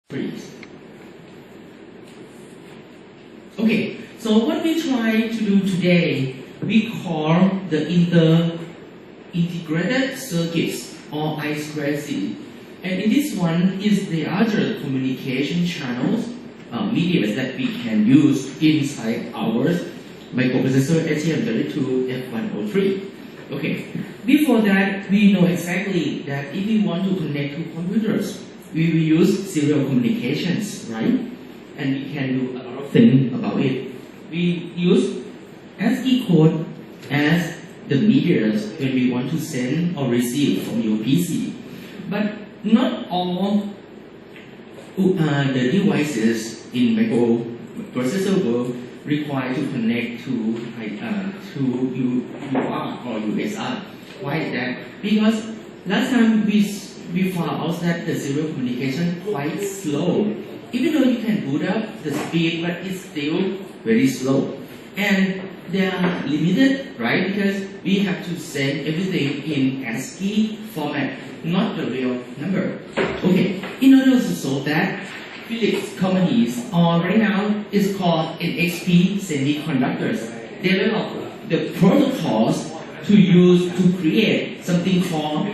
Freeze. Okay, so what we try to do today, we call the integrated circuits or I2C. And in this one is the other communication channels, media that we can use inside our microprocessor STM32F103. Okay, before that, we know exactly that if we want to connect to computers, we will use serial communications, right? And we can do a lot of things about it. We use ASCII code as the medias when we want to send or receive from your PC. But not all the devices in microprocessor world require to connect to UART or USR. Why is that? Because last time we found out that the serial communication quite slow. Even though you can boot up the speed, but it's still very slow. And they are limited, right? Because we have to send everything in ASCII format, not the real number. Okay, in order to solve that, Philips companies, or right now it's called NXP Semiconductors, develop the protocols to create something called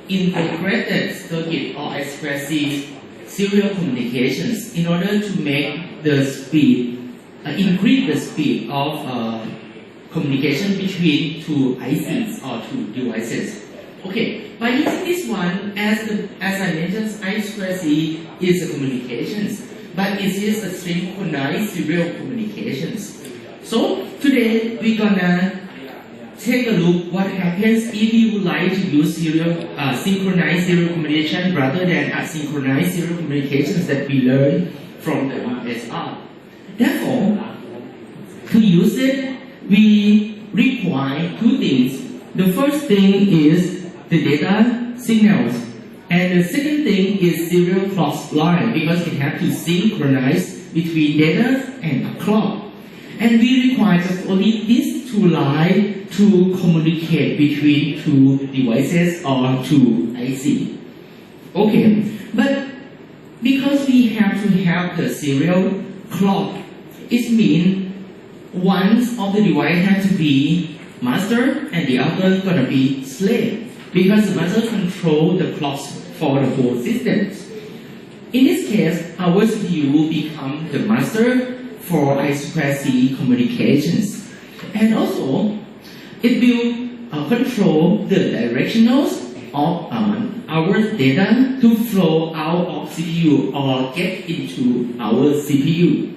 integrated circuit or I2C serial communications in order to make the speed, increase the speed of communication between two ICs or two devices. Okay, by using this one, as I mentioned, I2C is a communications, but it is a synchronized serial communications. So today we're gonna take a look what happens if you would like to use synchronized serial communication rather than asynchronous serial communications that we learned from the USR. Therefore, to use it, we require two things. The first thing is the data signals, and the second thing is serial clock line because it has to synchronize between data and a clock. And we require just only these two lines to communicate between two devices or two IC. Okay, but because we have to have the serial clock, it means one of the device has to be master and the other is gonna be slave because the master controls the clocks for the whole system. In this case, our CPU will become the master for I2C communications. And also, it will control the directionals of our data to flow out of CPU or get into our CPU.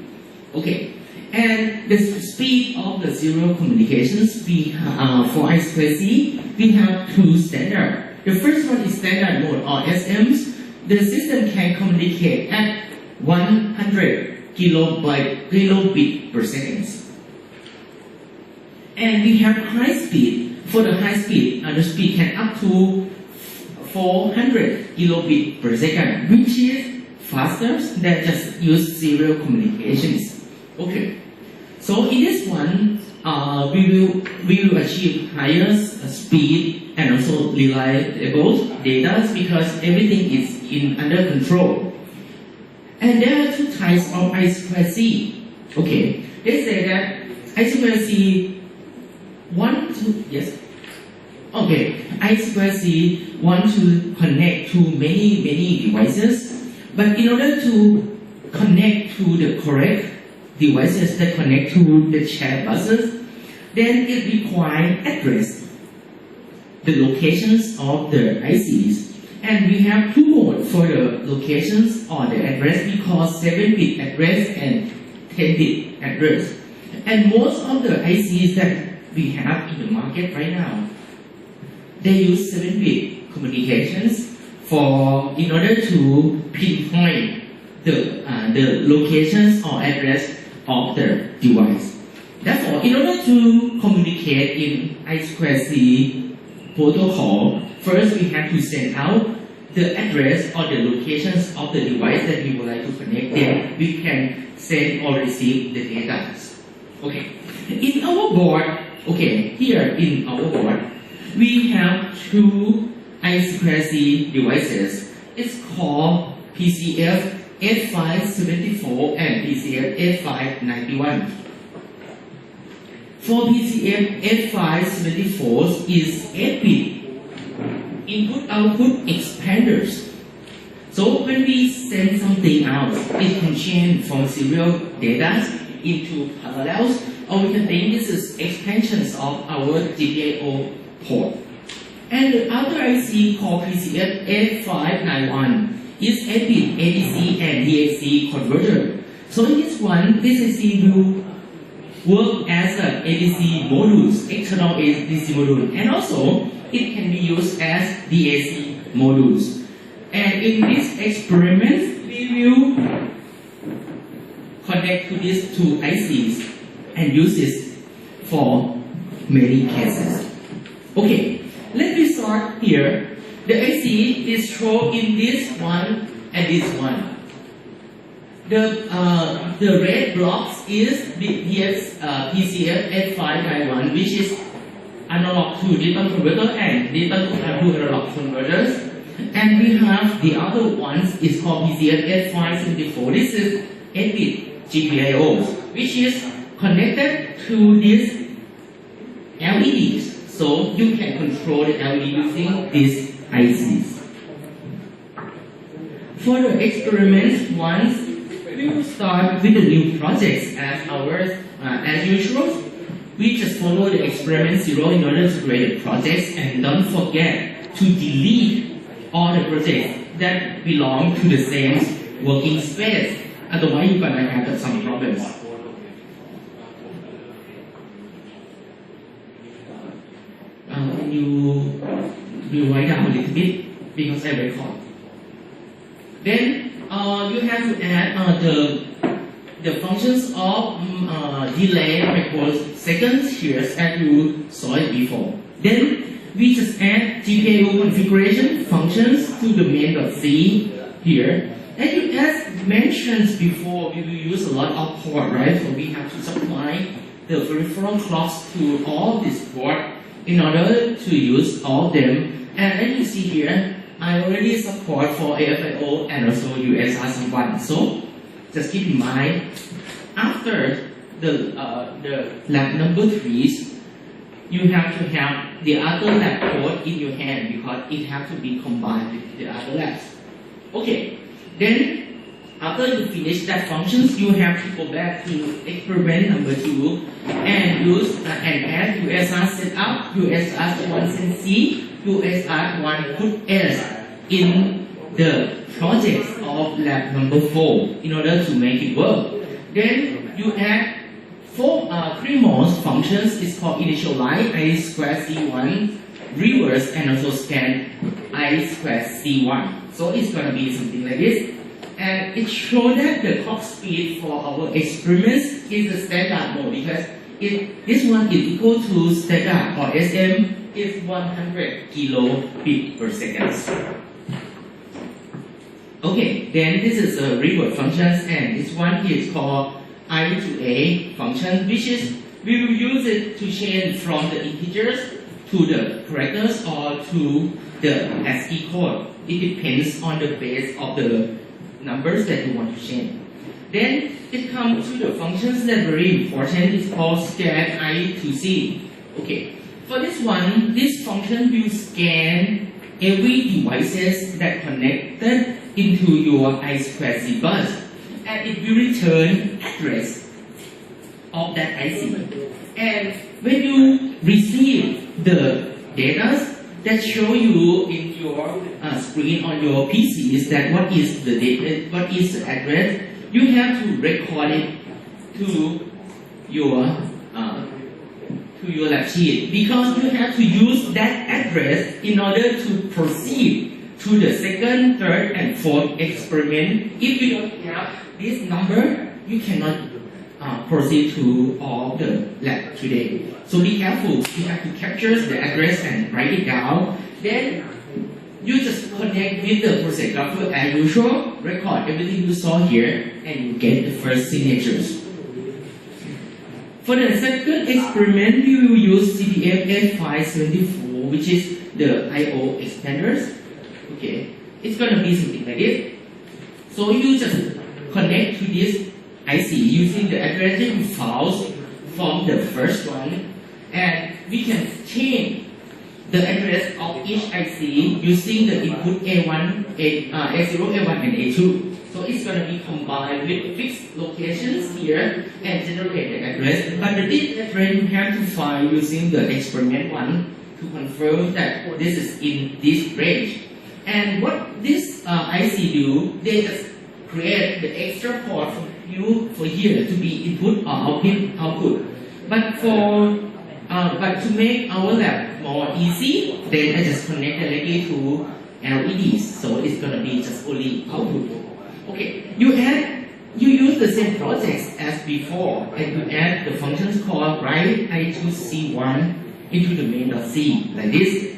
Okay, and the speed of the serial communications for I2C, we have two standards. The first one is standard mode or SMs. The system can communicate at 100 kilobit per second. And we have high speed. For the high speed, the speed can up to 400 kilobit per second, which is faster than just use serial communications. Okay, so in this one, we will achieve higher speed and also reliable data because everything is under control. And there are two types of I2C. Okay, they say that I2C want to connect to many devices, but in order to connect to the correct devices that connect to the shared buses, then it requires address the locations of the ICs. And we have two modes for the locations or the address. We call 7-bit address and 10-bit address. And most of the ICs that we have in the market right now, they use 7-bit communications in order to pinpoint the locations or address of the device. Therefore, in order to communicate in I2C protocol, first we have to send out the address or the locations of the device that we would like to connect. Then we can send or receive the data. Okay, in our board, here in our board, we have two I2C devices. It's called PCF 8574 and PCF 8591. For PCF 8574 is 8-bit input-output expanders. So when we send something out, it can change from serial data into parallels, or we can think this is expansions of our GPIO port. And the other IC called PCF 8591 is 8-bit ADC and DAC converter. So in this one, this IC will work as an ADC modules, external ADC module, and also it can be used as DAC modules. And in this experiment, we will connect to these two ICs and use this for many cases. Okay, let me start here. The IC is shown in this one and this one. The red blocks is PCF 8591, which is analog to digital converter and digital to analog converters. And we have the other ones is called PCF 8574. This is 8-bit GPIOs, which is connected to these LEDs. So you can control the LED using these ICs. For the experiments once, we will start with the new projects as ours. As usual, we just follow the experiment 0 in order to create the projects, and don't forget to delete all the projects that belong to the same working space. Otherwise, you're gonna have some problems. You write down a little bit because I record. Then you have to add the functions of delay microseconds here as you saw it before. Then we just add GPIO configuration functions to the main.c here. And as mentioned before, we will use a lot of port, right? So we have to supply the peripheral clocks to all these ports in order to use all of them. And as you see here, I already support for AFIO and also USR1. So just keep in mind, after the lab number 3, you have to have the other lab code in your hand because it has to be combined with the other labs. Okay, then after you finish that functions, you have to go back to experiment number 2 and use and add USR setup, USR1 send C, USR1 put S in the projects of lab number 4 in order to make it work. Then you add 3 more functions. It's called initialize I2C1, reverse, and also scan I2C1. So it's going to be something like this. And it shows that the clock speed for our experiments is the standard mode because this one is equal to standard or SM is 100 kilobit per second. Okay, then this is a reward functions, and this one is called I to A function, which is we will use it to change from the integers to the characters or to the ASCII code. It depends on the base of the numbers that you want to change. Then it comes to the functions that are very important. It's called scan I to C. Okay, for this one, this function will scan every devices that connected into your I2C bus, and it will return address of that IC. And when you receive the data that show you in your screen on your PC is that what is the data, what is the address, you have to record it to your lab sheet because you have to use that address in order to proceed to the second, third, and fourth experiment. If you don't have this number, you cannot proceed to all the lab today. So be careful. You have to capture the address and write it down. Then you just connect with the process grapher as usual, record everything you saw here, and you get the first signatures. For the second experiment, we will use CPF 8574, which is the I/O expanders. Okay, it's going to be something like this. So you just connect to this IC using the address that you found from the first one, and we can change the address of each IC using the input A1, A0, A1, and A2. So it's going to be combined with fixed locations here and generate the address. But the this address you have to find using the experiment one to confirm that this is in this range. And what this IC do, they just create the extra port for here to be input or output. But to make our lab more easy, then I just connect directly to LEDs. So it's gonna be just only output. Okay, you use the same process as before, and you add the functions called write I2C1 into the main.c like this.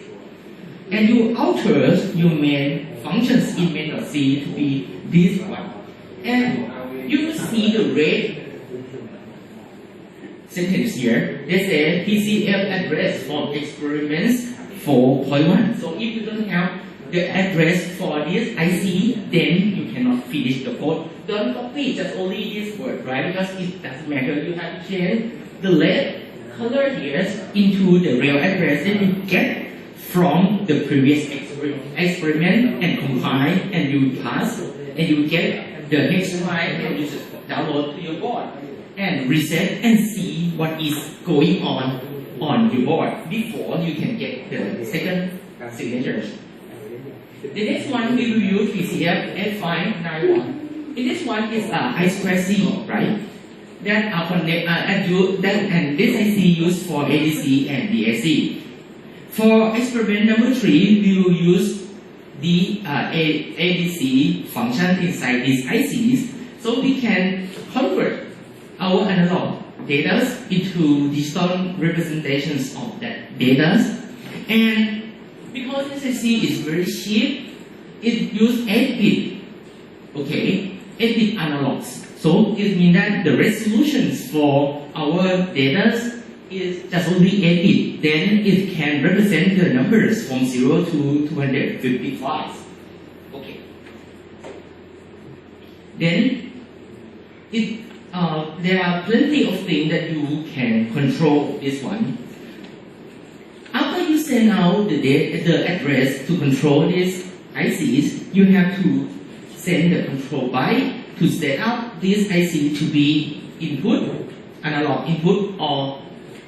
And you alter your main functions in main.c to be this one. And you see the red sentence here. They say PCF address for experiments 4.1. So if you don't have the address for this IC, then you cannot finish the code. Don't copy just only this word, right? Because it doesn't matter. You have to change the red color here into the real address that you get from the previous experiment and compile, and you pass, and you get the next file, and you just download to your board and reset and see what is going on your board before you can get the second signatures. The next one we will use PCF F591. In this one is I2C, right? That are connect and this IC used for ADC and DAC. For experiment number 3, we will use the ADC function inside these ICs, so we can convert our analog data into digital representations of that data. And because this IC is very cheap, it uses 8-bit, okay, 8-bit analogs. So it means that the resolutions for our data is just only 8-bit. Then it can represent the numbers from 0 to 255. Okay. Then there are plenty of things that you can control this one. After you send out the address to control these ICs, you have to send the control byte to set up this IC to be input, analog input, or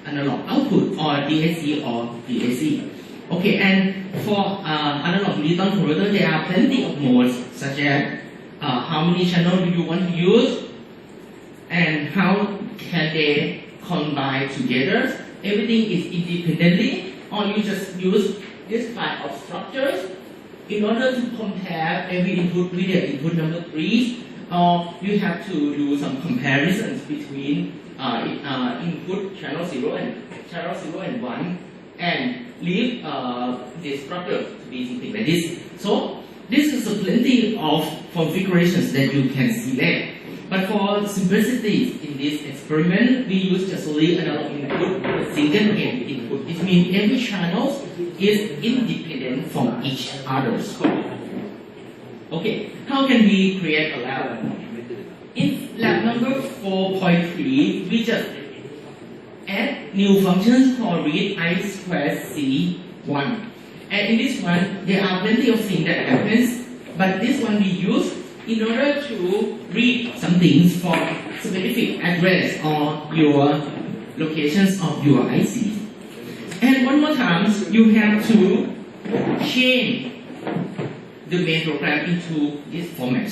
analog output, or DAC or DAC. Okay, and for analog digital converter, there are plenty of modes, such as how many channels do you want to use, and how can they combine together. Everything is independently, or you just use this kind of structures in order to compare every input with the input number 3, or you have to do some comparisons between input channel 0 and 1, and leave the structure to be something like this. So this is plenty of configurations that you can select. But for simplicity in this experiment, we use just only analog input, a single input. It means every channel is independent from each other's. Okay, how can we create a lab? In lab number 4.3, we just add new functions called read I2C1. And in this one, there are plenty of things that happens, but this one we use in order to read some things from specific address or your locations of your IC. And one more time, you have to change the main program into this format.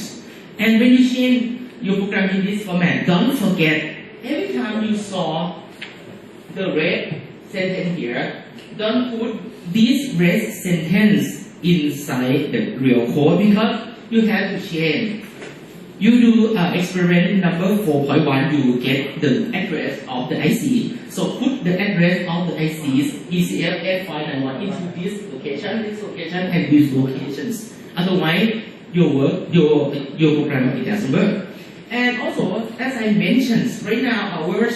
And when you change your program in this format, don't forget, every time you saw the red sentence here, don't put this red sentence inside the real code, because you have to change. You do experiment number 4.1, you get the address of the IC. So put the address of the ICs, PCF F591, into this location, and these locations. Otherwise, your program it doesn't work. And also, as I mentioned, right now our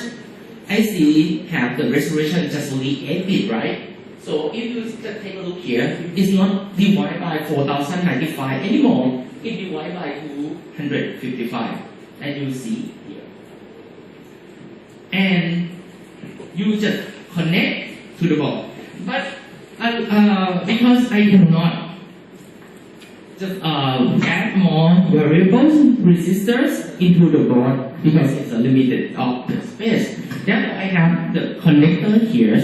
IC have the resolution just only 8-bit, right? So if you just take a look here, it's not divided by 4095 anymore. It divided by 2 155, as you see here. And you just connect to the board. But because I cannot just add more variable resistors into the board because it's a limited of the space. Therefore, I have the connector here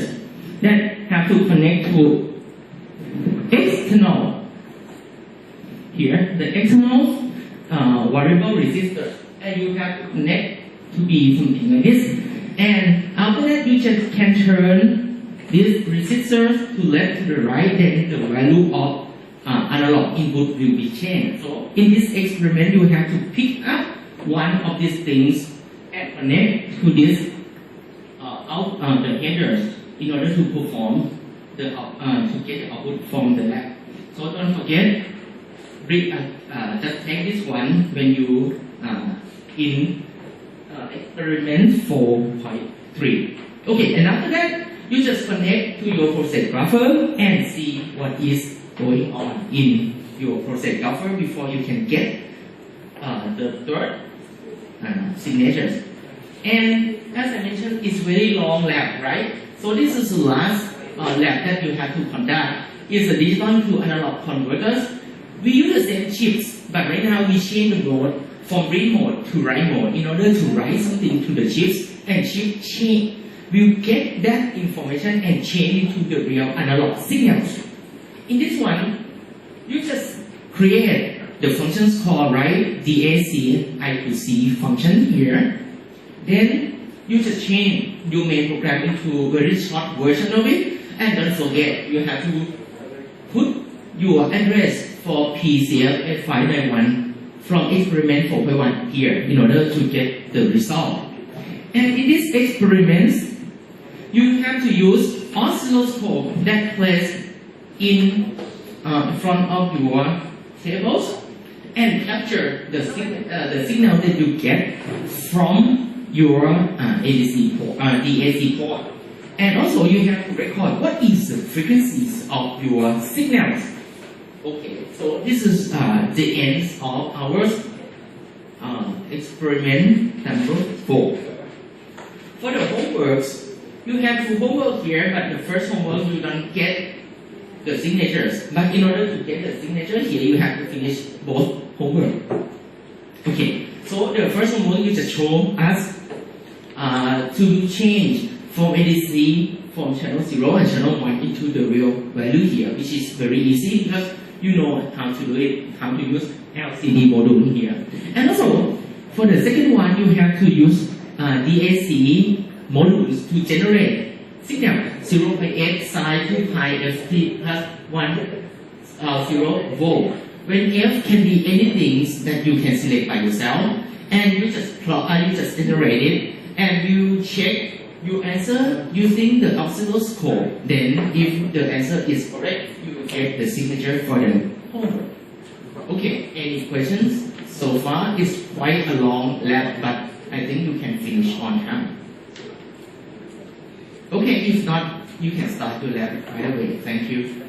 that have to connect to external here, the external variable resistors, and you have to connect to be something like this. And after that, you just can turn these resistors to left to the right, then the value of analog input will be changed. So in this experiment, you have to pick up one of these things and connect to this the headers in order to perform the to get the output from the lab. So don't forget, just take this one when you in experiment 4.3. Okay, and after that, you just connect to your process buffer and see what is going on in your process buffer before you can get the third signatures. And as I mentioned, it's very long lab, right? So this is the last lab that you have to conduct. It's a digital to analog converters. We use the same chips, but right now we change the mode from read mode to write mode in order to write something to the chips, and chip change will get that information and change into the real analog signals. In this one, you just create the functions called write DAC I2C function here. Then you just change your main program into a very short version of it, and don't forget you have to put your address for PCF 591 from experiment 4.1 here in order to get the result. And in these experiments, you have to use oscilloscope that placed in front of your tables and capture the signal that you get from your ADC port, DAC port. And also you have to record what is the frequencies of your signals. Okay, so this is the end of our experiment number 4. For the homeworks, you have 2 homework here, but the first homework you don't get the signatures. But in order to get the signature here, you have to finish both homework. Okay, so the first homework you just show us to change from ADC from channel 0 and channel 1 into the real value here, which is very easy because you know how to do it, how to use LCD module here. And also, for the second one, you have to use DAC modules to generate signal 0.8 sine 2 pi ft plus 0 volt. When f can be anything that you can select by yourself, and you just generate it, and you check your answer using the oscilloscope. Then, if the answer is correct, you will get the signature for the homework. Okay, any questions? So far, it's quite a long lab, but I think you can finish on time. Okay, if not, you can start your lab right away. Thank you.